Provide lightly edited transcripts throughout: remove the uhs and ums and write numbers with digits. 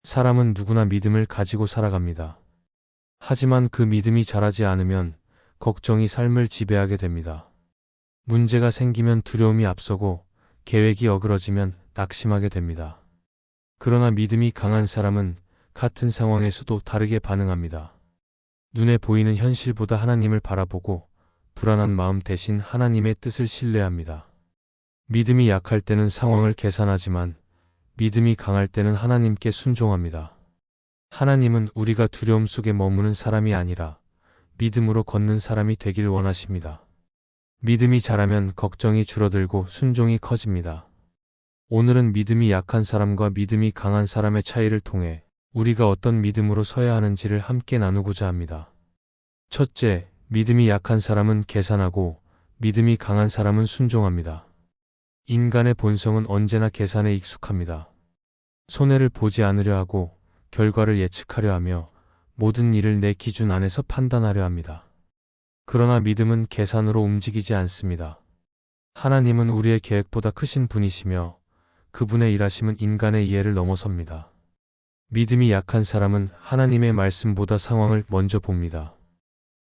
사람은 누구나 믿음을 가지고 살아갑니다. 하지만 그 믿음이 자라지 않으면 걱정이 삶을 지배하게 됩니다. 문제가 생기면 두려움이 앞서고 계획이 어그러지면 낙심하게 됩니다. 그러나 믿음이 강한 사람은 같은 상황에서도 다르게 반응합니다. 눈에 보이는 현실보다 하나님을 바라보고 불안한 마음 대신 하나님의 뜻을 신뢰합니다. 믿음이 약할 때는 상황을 계산하지만 믿음이 강할 때는 하나님께 순종합니다. 하나님은 우리가 두려움 속에 머무는 사람이 아니라 믿음으로 걷는 사람이 되길 원하십니다. 믿음이 자라면 걱정이 줄어들고 순종이 커집니다. 오늘은 믿음이 약한 사람과 믿음이 강한 사람의 차이를 통해 우리가 어떤 믿음으로 서야 하는지를 함께 나누고자 합니다. 첫째, 믿음이 약한 사람은 계산하고 믿음이 강한 사람은 순종합니다. 인간의 본성은 언제나 계산에 익숙합니다. 손해를 보지 않으려 하고 결과를 예측하려 하며 모든 일을 내 기준 안에서 판단하려 합니다. 그러나 믿음은 계산으로 움직이지 않습니다. 하나님은 우리의 계획보다 크신 분이시며 그분의 일하심은 인간의 이해를 넘어섭니다. 믿음이 약한 사람은 하나님의 말씀보다 상황을 먼저 봅니다.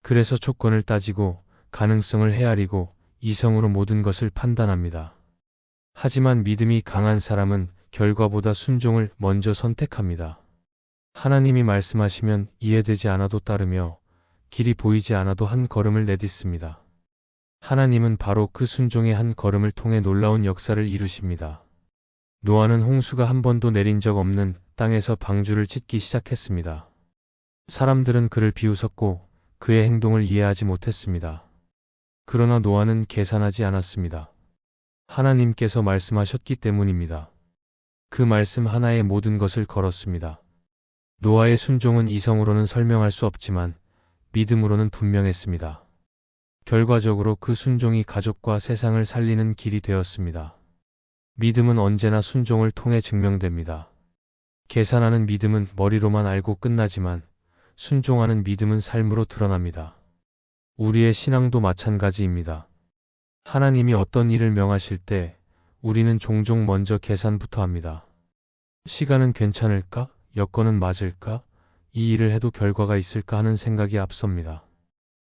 그래서 조건을 따지고 가능성을 헤아리고 이성으로 모든 것을 판단합니다. 하지만 믿음이 강한 사람은 결과보다 순종을 먼저 선택합니다. 하나님이 말씀하시면 이해되지 않아도 따르며 길이 보이지 않아도 한 걸음을 내딛습니다. 하나님은 바로 그 순종의 한 걸음을 통해 놀라운 역사를 이루십니다. 노아는 홍수가 한 번도 내린 적 없는 땅에서 방주를 짓기 시작했습니다. 사람들은 그를 비웃었고 그의 행동을 이해하지 못했습니다. 그러나 노아는 계산하지 않았습니다. 하나님께서 말씀하셨기 때문입니다. 그 말씀 하나에 모든 것을 걸었습니다. 노아의 순종은 이성으로는 설명할 수 없지만 믿음으로는 분명했습니다. 결과적으로 그 순종이 가족과 세상을 살리는 길이 되었습니다. 믿음은 언제나 순종을 통해 증명됩니다. 계산하는 믿음은 머리로만 알고 끝나지만 순종하는 믿음은 삶으로 드러납니다. 우리의 신앙도 마찬가지입니다. 하나님이 어떤 일을 명하실 때 우리는 종종 먼저 계산부터 합니다. 시간은 괜찮을까? 여건은 맞을까? 이 일을 해도 결과가 있을까 하는 생각이 앞섭니다.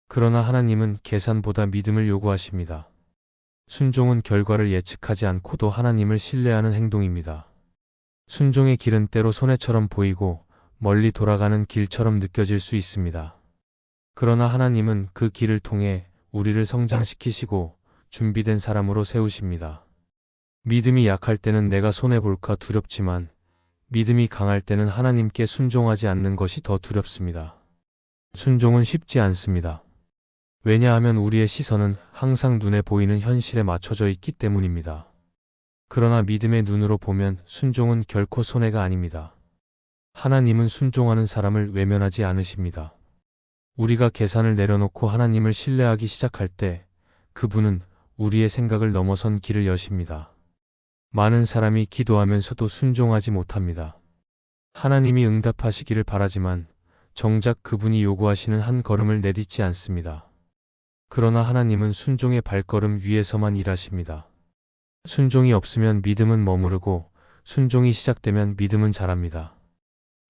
그러나 하나님은 계산보다 믿음을 요구하십니다. 순종은 결과를 예측하지 않고도 하나님을 신뢰하는 행동입니다. 순종의 길은 때로 손해처럼 보이고 멀리 돌아가는 길처럼 느껴질 수 있습니다. 그러나 하나님은 그 길을 통해 우리를 성장시키시고 준비된 사람으로 세우십니다. 믿음이 약할 때는 내가 손해볼까 두렵지만 믿음이 강할 때는 하나님께 순종하지 않는 것이 더 두렵습니다. 순종은 쉽지 않습니다. 왜냐하면 우리의 시선은 항상 눈에 보이는 현실에 맞춰져 있기 때문입니다. 그러나 믿음의 눈으로 보면 순종은 결코 손해가 아닙니다. 하나님은 순종하는 사람을 외면하지 않으십니다. 우리가 계산을 내려놓고 하나님을 신뢰하기 시작할 때 그분은 우리의 생각을 넘어선 길을 여십니다. 많은 사람이 기도하면서도 순종하지 못합니다. 하나님이 응답하시기를 바라지만 정작 그분이 요구하시는 한 걸음을 내딛지 않습니다. 그러나 하나님은 순종의 발걸음 위에서만 일하십니다. 순종이 없으면 믿음은 머무르고 순종이 시작되면 믿음은 자랍니다.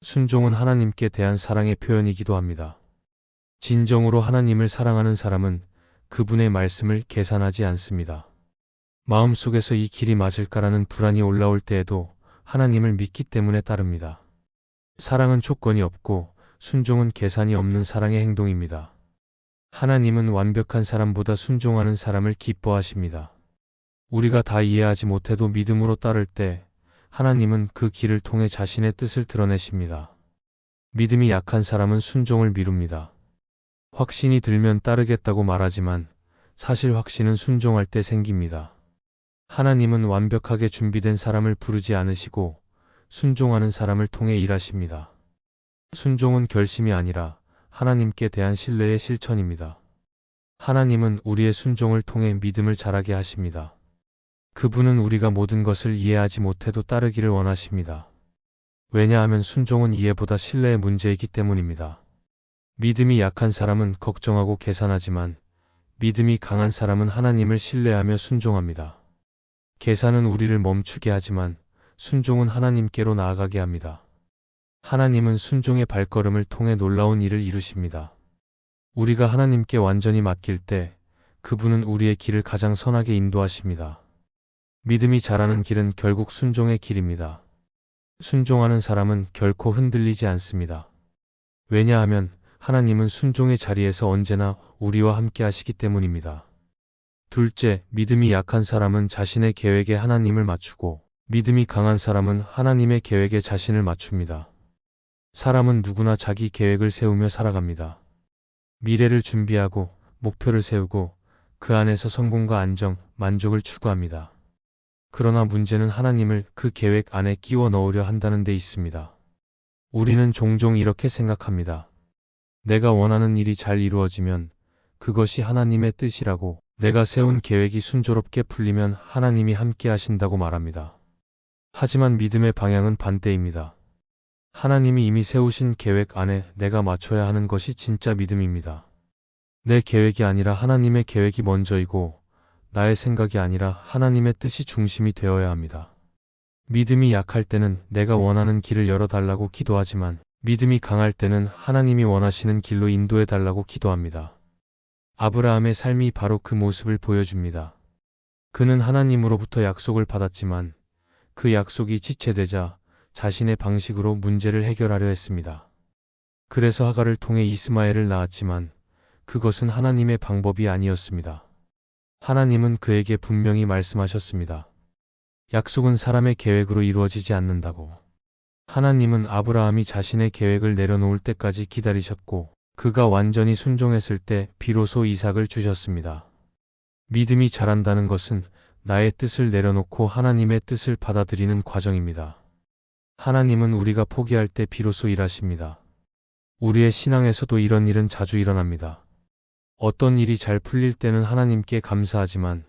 순종은 하나님께 대한 사랑의 표현이기도 합니다. 진정으로 하나님을 사랑하는 사람은 그분의 말씀을 계산하지 않습니다. 마음속에서 이 길이 맞을까라는 불안이 올라올 때에도 하나님을 믿기 때문에 따릅니다. 사랑은 조건이 없고 순종은 계산이 없는 사랑의 행동입니다. 하나님은 완벽한 사람보다 순종하는 사람을 기뻐하십니다. 우리가 다 이해하지 못해도 믿음으로 따를 때 하나님은 그 길을 통해 자신의 뜻을 드러내십니다. 믿음이 약한 사람은 순종을 미룹니다. 확신이 들면 따르겠다고 말하지만 사실 확신은 순종할 때 생깁니다. 하나님은 완벽하게 준비된 사람을 부르지 않으시고 순종하는 사람을 통해 일하십니다. 순종은 결심이 아니라 하나님께 대한 신뢰의 실천입니다. 하나님은 우리의 순종을 통해 믿음을 자라게 하십니다. 그분은 우리가 모든 것을 이해하지 못해도 따르기를 원하십니다. 왜냐하면 순종은 이해보다 신뢰의 문제이기 때문입니다. 믿음이 약한 사람은 걱정하고 계산하지만 믿음이 강한 사람은 하나님을 신뢰하며 순종합니다. 계산은 우리를 멈추게 하지만 순종은 하나님께로 나아가게 합니다. 하나님은 순종의 발걸음을 통해 놀라운 일을 이루십니다. 우리가 하나님께 완전히 맡길 때 그분은 우리의 길을 가장 선하게 인도하십니다. 믿음이 자라는 길은 결국 순종의 길입니다. 순종하는 사람은 결코 흔들리지 않습니다. 왜냐하면 하나님은 순종의 자리에서 언제나 우리와 함께 하시기 때문입니다. 둘째, 믿음이 약한 사람은 자신의 계획에 하나님을 맞추고 믿음이 강한 사람은 하나님의 계획에 자신을 맞춥니다. 사람은 누구나 자기 계획을 세우며 살아갑니다. 미래를 준비하고 목표를 세우고 그 안에서 성공과 안정, 만족을 추구합니다. 그러나 문제는 하나님을 그 계획 안에 끼워 넣으려 한다는 데 있습니다. 우리는 종종 이렇게 생각합니다. 내가 원하는 일이 잘 이루어지면 그것이 하나님의 뜻이라고, 내가 세운 계획이 순조롭게 풀리면 하나님이 함께 하신다고 말합니다. 하지만 믿음의 방향은 반대입니다. 하나님이 이미 세우신 계획 안에 내가 맞춰야 하는 것이 진짜 믿음입니다. 내 계획이 아니라 하나님의 계획이 먼저이고 나의 생각이 아니라 하나님의 뜻이 중심이 되어야 합니다. 믿음이 약할 때는 내가 원하는 길을 열어달라고 기도하지만 믿음이 강할 때는 하나님이 원하시는 길로 인도해달라고 기도합니다. 아브라함의 삶이 바로 그 모습을 보여줍니다. 그는 하나님으로부터 약속을 받았지만 그 약속이 지체되자 자신의 방식으로 문제를 해결하려 했습니다. 그래서 하갈을 통해 이스마엘을 낳았지만 그것은 하나님의 방법이 아니었습니다. 하나님은 그에게 분명히 말씀하셨습니다. 약속은 사람의 계획으로 이루어지지 않는다고. 하나님은 아브라함이 자신의 계획을 내려놓을 때까지 기다리셨고 그가 완전히 순종했을 때 비로소 이삭을 주셨습니다. 믿음이 자란다는 것은 나의 뜻을 내려놓고 하나님의 뜻을 받아들이는 과정입니다. 하나님은 우리가 포기할 때 비로소 일하십니다. 우리의 신앙에서도 이런 일은 자주 일어납니다. 어떤 일이 잘 풀릴 때는 하나님께 감사하지만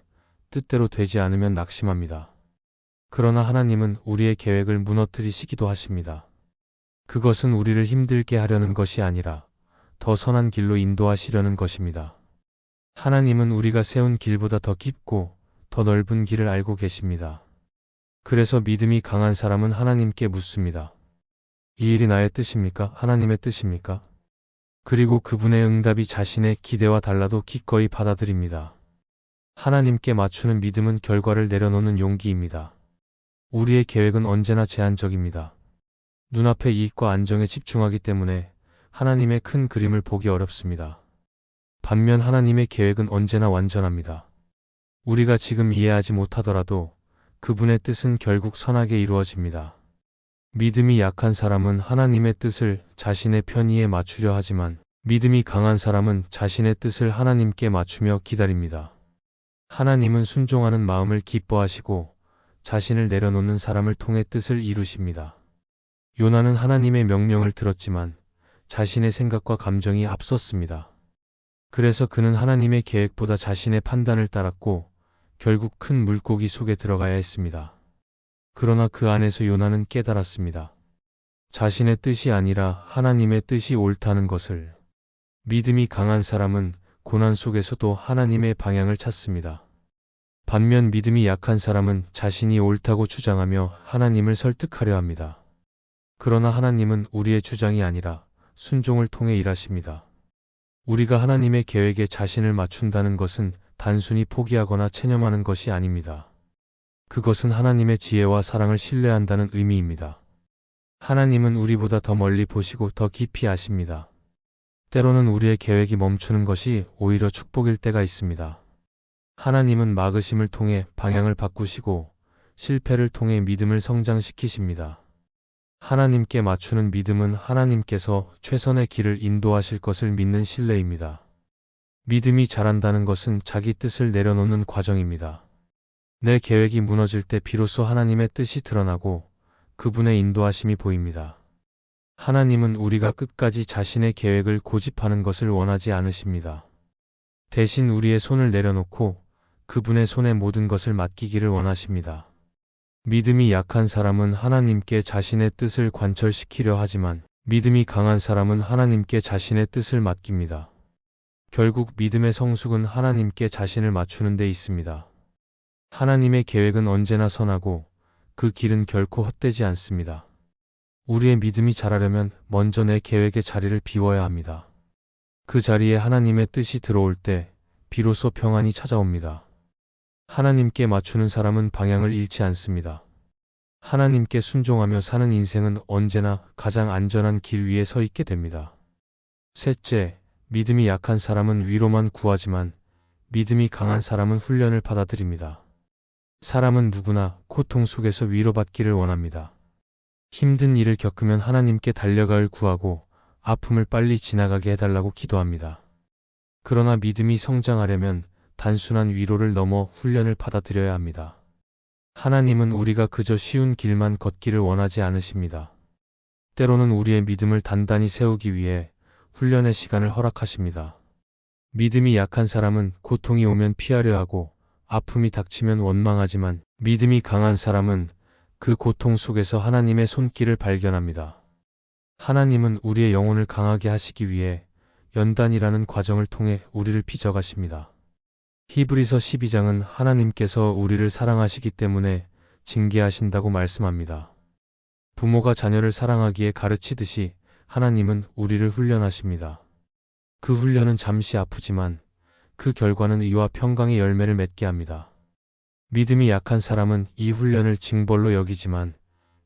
뜻대로 되지 않으면 낙심합니다. 그러나 하나님은 우리의 계획을 무너뜨리시기도 하십니다. 그것은 우리를 힘들게 하려는 것이 아니라 더 선한 길로 인도하시려는 것입니다. 하나님은 우리가 세운 길보다 더 깊고 더 넓은 길을 알고 계십니다. 그래서 믿음이 강한 사람은 하나님께 묻습니다. 이 일이 나의 뜻입니까? 하나님의 뜻입니까? 그리고 그분의 응답이 자신의 기대와 달라도 기꺼이 받아들입니다. 하나님께 맞추는 믿음은 결과를 내려놓는 용기입니다. 우리의 계획은 언제나 제한적입니다. 눈앞의 이익과 안정에 집중하기 때문에 하나님의 큰 그림을 보기 어렵습니다. 반면 하나님의 계획은 언제나 완전합니다. 우리가 지금 이해하지 못하더라도 그분의 뜻은 결국 선하게 이루어집니다. 믿음이 약한 사람은 하나님의 뜻을 자신의 편의에 맞추려 하지만 믿음이 강한 사람은 자신의 뜻을 하나님께 맞추며 기다립니다. 하나님은 순종하는 마음을 기뻐하시고 자신을 내려놓는 사람을 통해 뜻을 이루십니다. 요나는 하나님의 명령을 들었지만 자신의 생각과 감정이 앞섰습니다. 그래서 그는 하나님의 계획보다 자신의 판단을 따랐고 결국 큰 물고기 속에 들어가야 했습니다. 그러나 그 안에서 요나는 깨달았습니다. 자신의 뜻이 아니라 하나님의 뜻이 옳다는 것을. 믿음이 강한 사람은 고난 속에서도 하나님의 방향을 찾습니다. 반면 믿음이 약한 사람은 자신이 옳다고 주장하며 하나님을 설득하려 합니다. 그러나 하나님은 우리의 주장이 아니라 순종을 통해 일하십니다. 우리가 하나님의 계획에 자신을 맞춘다는 것은 단순히 포기하거나 체념하는 것이 아닙니다. 그것은 하나님의 지혜와 사랑을 신뢰한다는 의미입니다. 하나님은 우리보다 더 멀리 보시고 더 깊이 아십니다. 때로는 우리의 계획이 멈추는 것이 오히려 축복일 때가 있습니다. 하나님은 막으심을 통해 방향을 바꾸시고 실패를 통해 믿음을 성장시키십니다. 하나님께 맞추는 믿음은 하나님께서 최선의 길을 인도하실 것을 믿는 신뢰입니다. 믿음이 자란다는 것은 자기 뜻을 내려놓는 과정입니다. 내 계획이 무너질 때 비로소 하나님의 뜻이 드러나고 그분의 인도하심이 보입니다. 하나님은 우리가 끝까지 자신의 계획을 고집하는 것을 원하지 않으십니다. 대신 우리의 손을 내려놓고 그분의 손에 모든 것을 맡기기를 원하십니다. 믿음이 약한 사람은 하나님께 자신의 뜻을 관철시키려 하지만 믿음이 강한 사람은 하나님께 자신의 뜻을 맡깁니다. 결국 믿음의 성숙은 하나님께 자신을 맞추는 데 있습니다. 하나님의 계획은 언제나 선하고 그 길은 결코 헛되지 않습니다. 우리의 믿음이 자라려면 먼저 내 계획의 자리를 비워야 합니다. 그 자리에 하나님의 뜻이 들어올 때 비로소 평안이 찾아옵니다. 하나님께 맞추는 사람은 방향을 잃지 않습니다. 하나님께 순종하며 사는 인생은 언제나 가장 안전한 길 위에 서 있게 됩니다. 셋째, 믿음이 약한 사람은 위로만 구하지만 믿음이 강한 사람은 훈련을 받아들입니다. 사람은 누구나 고통 속에서 위로받기를 원합니다. 힘든 일을 겪으면 하나님께 달려가을 구하고 아픔을 빨리 지나가게 해달라고 기도합니다. 그러나 믿음이 성장하려면 단순한 위로를 넘어 훈련을 받아들여야 합니다. 하나님은 우리가 그저 쉬운 길만 걷기를 원하지 않으십니다. 때로는 우리의 믿음을 단단히 세우기 위해 훈련의 시간을 허락하십니다. 믿음이 약한 사람은 고통이 오면 피하려 하고 아픔이 닥치면 원망하지만 믿음이 강한 사람은 그 고통 속에서 하나님의 손길을 발견합니다. 하나님은 우리의 영혼을 강하게 하시기 위해 연단이라는 과정을 통해 우리를 빚어가십니다. 히브리서 12장은 하나님께서 우리를 사랑하시기 때문에 징계하신다고 말씀합니다. 부모가 자녀를 사랑하기에 가르치듯이 하나님은 우리를 훈련하십니다. 그 훈련은 잠시 아프지만 그 결과는 의와 평강의 열매를 맺게 합니다. 믿음이 약한 사람은 이 훈련을 징벌로 여기지만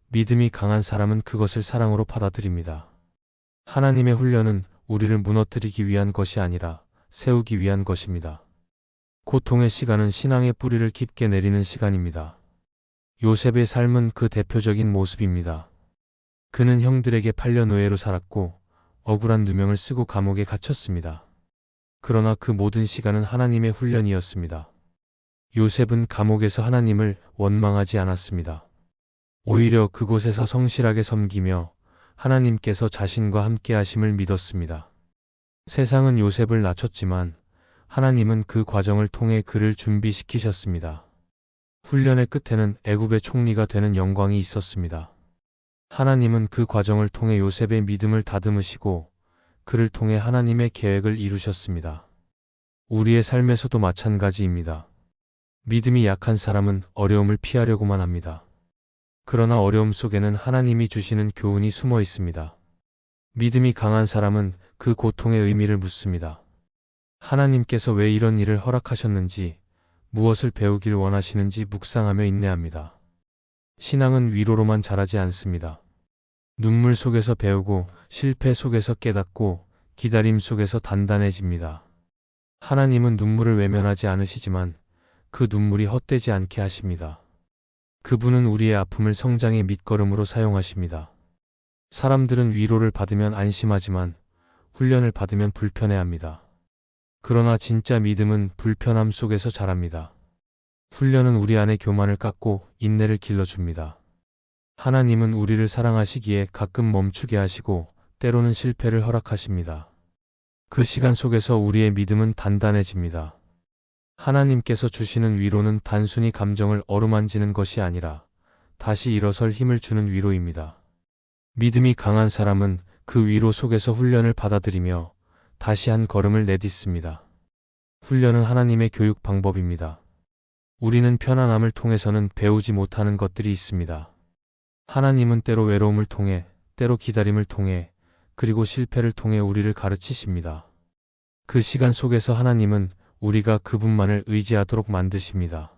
믿음이 강한 사람은 그것을 사랑으로 받아들입니다. 하나님의 훈련은 우리를 무너뜨리기 위한 것이 아니라 세우기 위한 것입니다. 고통의 시간은 신앙의 뿌리를 깊게 내리는 시간입니다. 요셉의 삶은 그 대표적인 모습입니다. 그는 형들에게 팔려 노예로 살았고 억울한 누명을 쓰고 감옥에 갇혔습니다. 그러나 그 모든 시간은 하나님의 훈련이었습니다. 요셉은 감옥에서 하나님을 원망하지 않았습니다. 오히려 그곳에서 성실하게 섬기며 하나님께서 자신과 함께 하심을 믿었습니다. 세상은 요셉을 낮췄지만 하나님은 그 과정을 통해 그를 준비시키셨습니다. 훈련의 끝에는 애굽의 총리가 되는 영광이 있었습니다. 하나님은 그 과정을 통해 요셉의 믿음을 다듬으시고 그를 통해 하나님의 계획을 이루셨습니다. 우리의 삶에서도 마찬가지입니다. 믿음이 약한 사람은 어려움을 피하려고만 합니다. 그러나 어려움 속에는 하나님이 주시는 교훈이 숨어 있습니다. 믿음이 강한 사람은 그 고통의 의미를 묻습니다. 하나님께서 왜 이런 일을 허락하셨는지, 무엇을 배우길 원하시는지 묵상하며 인내합니다. 신앙은 위로로만 자라지 않습니다. 눈물 속에서 배우고, 실패 속에서 깨닫고, 기다림 속에서 단단해집니다. 하나님은 눈물을 외면하지 않으시지만 그 눈물이 헛되지 않게 하십니다. 그분은 우리의 아픔을 성장의 밑거름으로 사용하십니다. 사람들은 위로를 받으면 안심하지만 훈련을 받으면 불편해합니다. 그러나 진짜 믿음은 불편함 속에서 자랍니다. 훈련은 우리 안의 교만을 깎고 인내를 길러줍니다. 하나님은 우리를 사랑하시기에 가끔 멈추게 하시고 때로는 실패를 허락하십니다. 그 시간 속에서 우리의 믿음은 단단해집니다. 하나님께서 주시는 위로는 단순히 감정을 어루만지는 것이 아니라 다시 일어설 힘을 주는 위로입니다. 믿음이 강한 사람은 그 위로 속에서 훈련을 받아들이며 다시 한 걸음을 내딛습니다. 훈련은 하나님의 교육 방법입니다. 우리는 편안함을 통해서는 배우지 못하는 것들이 있습니다. 하나님은 때로 외로움을 통해, 때로 기다림을 통해, 그리고 실패를 통해 우리를 가르치십니다. 그 시간 속에서 하나님은 우리가 그분만을 의지하도록 만드십니다.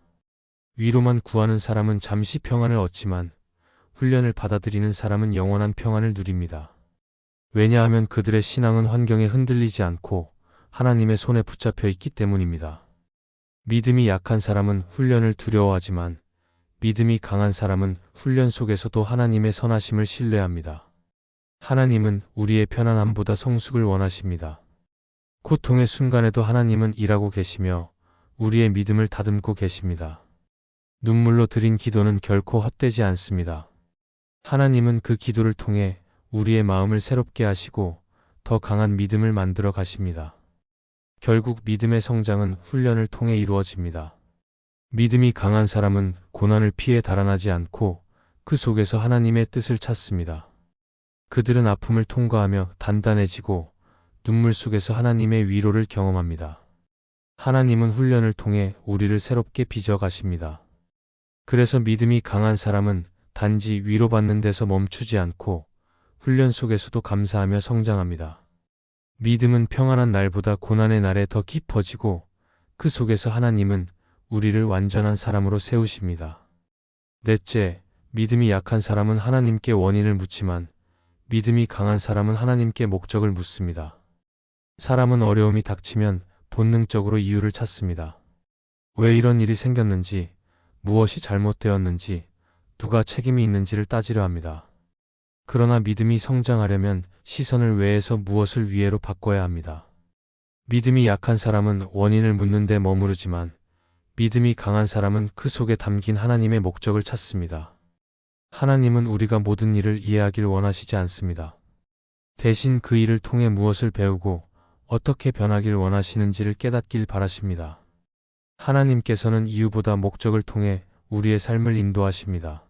위로만 구하는 사람은 잠시 평안을 얻지만 훈련을 받아들이는 사람은 영원한 평안을 누립니다. 왜냐하면 그들의 신앙은 환경에 흔들리지 않고 하나님의 손에 붙잡혀 있기 때문입니다. 믿음이 약한 사람은 훈련을 두려워하지만 믿음이 강한 사람은 훈련 속에서도 하나님의 선하심을 신뢰합니다. 하나님은 우리의 편안함보다 성숙을 원하십니다. 고통의 순간에도 하나님은 일하고 계시며 우리의 믿음을 다듬고 계십니다. 눈물로 드린 기도는 결코 헛되지 않습니다. 하나님은 그 기도를 통해 우리의 마음을 새롭게 하시고 더 강한 믿음을 만들어 가십니다. 결국 믿음의 성장은 훈련을 통해 이루어집니다. 믿음이 강한 사람은 고난을 피해 달아나지 않고 그 속에서 하나님의 뜻을 찾습니다. 그들은 아픔을 통과하며 단단해지고 눈물 속에서 하나님의 위로를 경험합니다. 하나님은 훈련을 통해 우리를 새롭게 빚어 가십니다. 그래서 믿음이 강한 사람은 단지 위로받는 데서 멈추지 않고 훈련 속에서도 감사하며 성장합니다. 믿음은 평안한 날보다 고난의 날에 더 깊어지고 그 속에서 하나님은 우리를 완전한 사람으로 세우십니다. 넷째, 믿음이 약한 사람은 하나님께 원인을 묻지만 믿음이 강한 사람은 하나님께 목적을 묻습니다. 사람은 어려움이 닥치면 본능적으로 이유를 찾습니다. 왜 이런 일이 생겼는지, 무엇이 잘못되었는지, 누가 책임이 있는지를 따지려 합니다. 그러나 믿음이 성장하려면 시선을 왜에서 무엇을 위에로 바꿔야 합니다. 믿음이 약한 사람은 원인을 묻는 데 머무르지만 믿음이 강한 사람은 그 속에 담긴 하나님의 목적을 찾습니다. 하나님은 우리가 모든 일을 이해하길 원하시지 않습니다. 대신 그 일을 통해 무엇을 배우고 어떻게 변하길 원하시는지를 깨닫길 바라십니다. 하나님께서는 이유보다 목적을 통해 우리의 삶을 인도하십니다.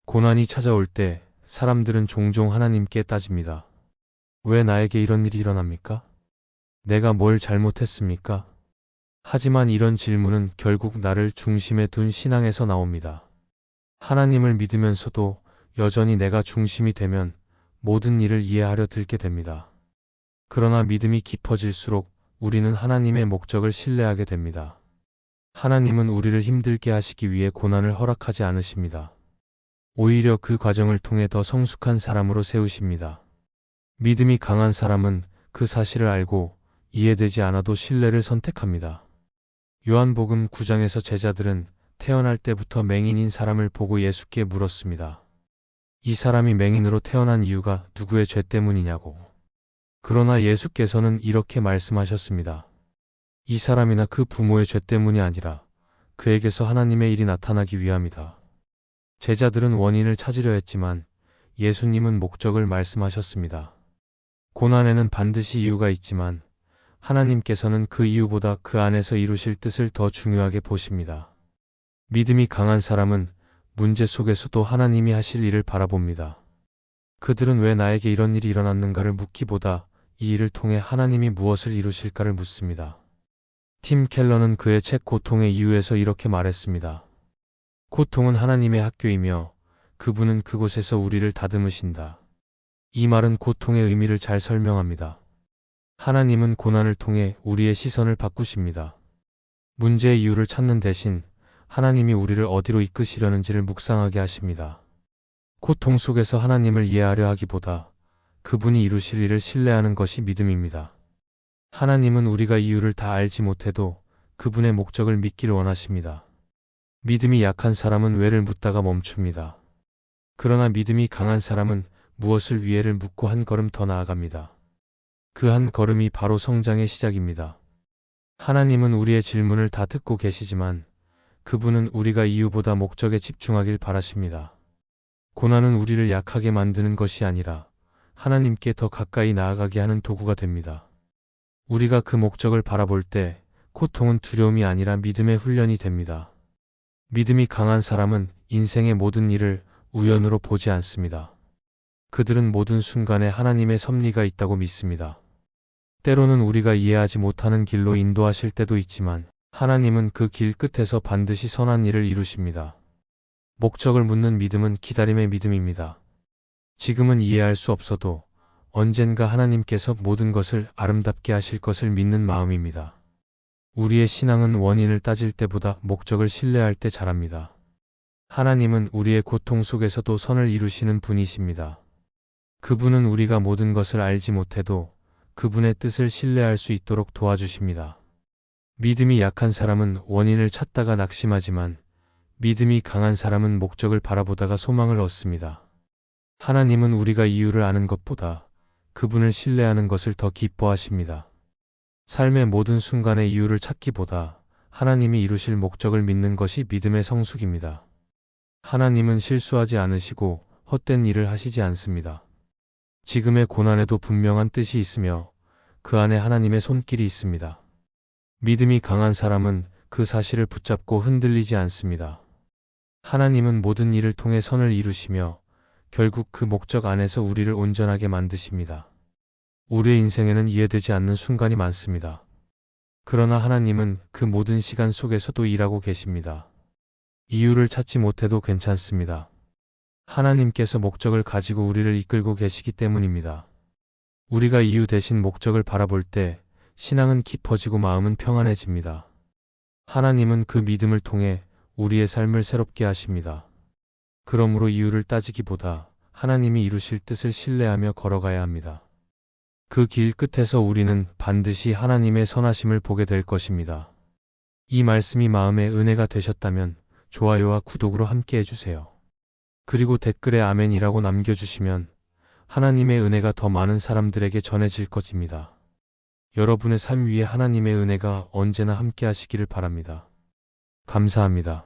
고난이 찾아올 때 사람들은 종종 하나님께 따집니다. 왜 나에게 이런 일이 일어납니까? 내가 뭘 잘못했습니까? 하지만 이런 질문은 결국 나를 중심에 둔 신앙에서 나옵니다. 하나님을 믿으면서도 여전히 내가 중심이 되면 모든 일을 이해하려 들게 됩니다. 그러나 믿음이 깊어질수록 우리는 하나님의 목적을 신뢰하게 됩니다. 하나님은 우리를 힘들게 하시기 위해 고난을 허락하지 않으십니다. 오히려 그 과정을 통해 더 성숙한 사람으로 세우십니다. 믿음이 강한 사람은 그 사실을 알고 이해되지 않아도 신뢰를 선택합니다. 요한복음 9장에서 제자들은 태어날 때부터 맹인인 사람을 보고 예수께 물었습니다. 이 사람이 맹인으로 태어난 이유가 누구의 죄 때문이냐고. 그러나 예수께서는 이렇게 말씀하셨습니다. 이 사람이나 그 부모의 죄 때문이 아니라 그에게서 하나님의 일이 나타나기 위함이다. 제자들은 원인을 찾으려 했지만 예수님은 목적을 말씀하셨습니다. 고난에는 반드시 이유가 있지만 하나님께서는 그 이유보다 그 안에서 이루실 뜻을 더 중요하게 보십니다. 믿음이 강한 사람은 문제 속에서도 하나님이 하실 일을 바라봅니다. 그들은 왜 나에게 이런 일이 일어났는가를 묻기보다 이 일을 통해 하나님이 무엇을 이루실까를 묻습니다. 팀 켈러는 그의 책 고통의 이유에서 이렇게 말했습니다. 고통은 하나님의 학교이며 그분은 그곳에서 우리를 다듬으신다. 이 말은 고통의 의미를 잘 설명합니다. 하나님은 고난을 통해 우리의 시선을 바꾸십니다. 문제의 이유를 찾는 대신 하나님이 우리를 어디로 이끄시려는지를 묵상하게 하십니다. 고통 속에서 하나님을 이해하려 하기보다 그분이 이루실 일을 신뢰하는 것이 믿음입니다. 하나님은 우리가 이유를 다 알지 못해도 그분의 목적을 믿기를 원하십니다. 믿음이 약한 사람은 왜를 묻다가 멈춥니다. 그러나 믿음이 강한 사람은 무엇을 위해를 묻고 한 걸음 더 나아갑니다. 그 한 걸음이 바로 성장의 시작입니다. 하나님은 우리의 질문을 다 듣고 계시지만 그분은 우리가 이유보다 목적에 집중하길 바라십니다. 고난은 우리를 약하게 만드는 것이 아니라 하나님께 더 가까이 나아가게 하는 도구가 됩니다. 우리가 그 목적을 바라볼 때 고통은 두려움이 아니라 믿음의 훈련이 됩니다. 믿음이 강한 사람은 인생의 모든 일을 우연으로 보지 않습니다. 그들은 모든 순간에 하나님의 섭리가 있다고 믿습니다. 때로는 우리가 이해하지 못하는 길로 인도하실 때도 있지만 하나님은 그 길 끝에서 반드시 선한 일을 이루십니다. 목적을 묻는 믿음은 기다림의 믿음입니다. 지금은 이해할 수 없어도 언젠가 하나님께서 모든 것을 아름답게 하실 것을 믿는 마음입니다. 우리의 신앙은 원인을 따질 때보다 목적을 신뢰할 때 자랍니다. 하나님은 우리의 고통 속에서도 선을 이루시는 분이십니다. 그분은 우리가 모든 것을 알지 못해도 그분의 뜻을 신뢰할 수 있도록 도와주십니다. 믿음이 약한 사람은 원인을 찾다가 낙심하지만 믿음이 강한 사람은 목적을 바라보다가 소망을 얻습니다. 하나님은 우리가 이유를 아는 것보다 그분을 신뢰하는 것을 더 기뻐하십니다. 삶의 모든 순간의 이유를 찾기보다 하나님이 이루실 목적을 믿는 것이 믿음의 성숙입니다. 하나님은 실수하지 않으시고 헛된 일을 하시지 않습니다. 지금의 고난에도 분명한 뜻이 있으며 그 안에 하나님의 손길이 있습니다. 믿음이 강한 사람은 그 사실을 붙잡고 흔들리지 않습니다. 하나님은 모든 일을 통해 선을 이루시며 결국 그 목적 안에서 우리를 온전하게 만드십니다. 우리의 인생에는 이해되지 않는 순간이 많습니다. 그러나 하나님은 그 모든 시간 속에서도 일하고 계십니다. 이유를 찾지 못해도 괜찮습니다. 하나님께서 목적을 가지고 우리를 이끌고 계시기 때문입니다. 우리가 이유 대신 목적을 바라볼 때 신앙은 깊어지고 마음은 평안해집니다. 하나님은 그 믿음을 통해 우리의 삶을 새롭게 하십니다. 그러므로 이유를 따지기보다 하나님이 이루실 뜻을 신뢰하며 걸어가야 합니다. 그 길 끝에서 우리는 반드시 하나님의 선하심을 보게 될 것입니다. 이 말씀이 마음의 은혜가 되셨다면 좋아요와 구독으로 함께 해주세요. 그리고 댓글에 아멘이라고 남겨주시면 하나님의 은혜가 더 많은 사람들에게 전해질 것입니다. 여러분의 삶 위에 하나님의 은혜가 언제나 함께 하시기를 바랍니다. 감사합니다.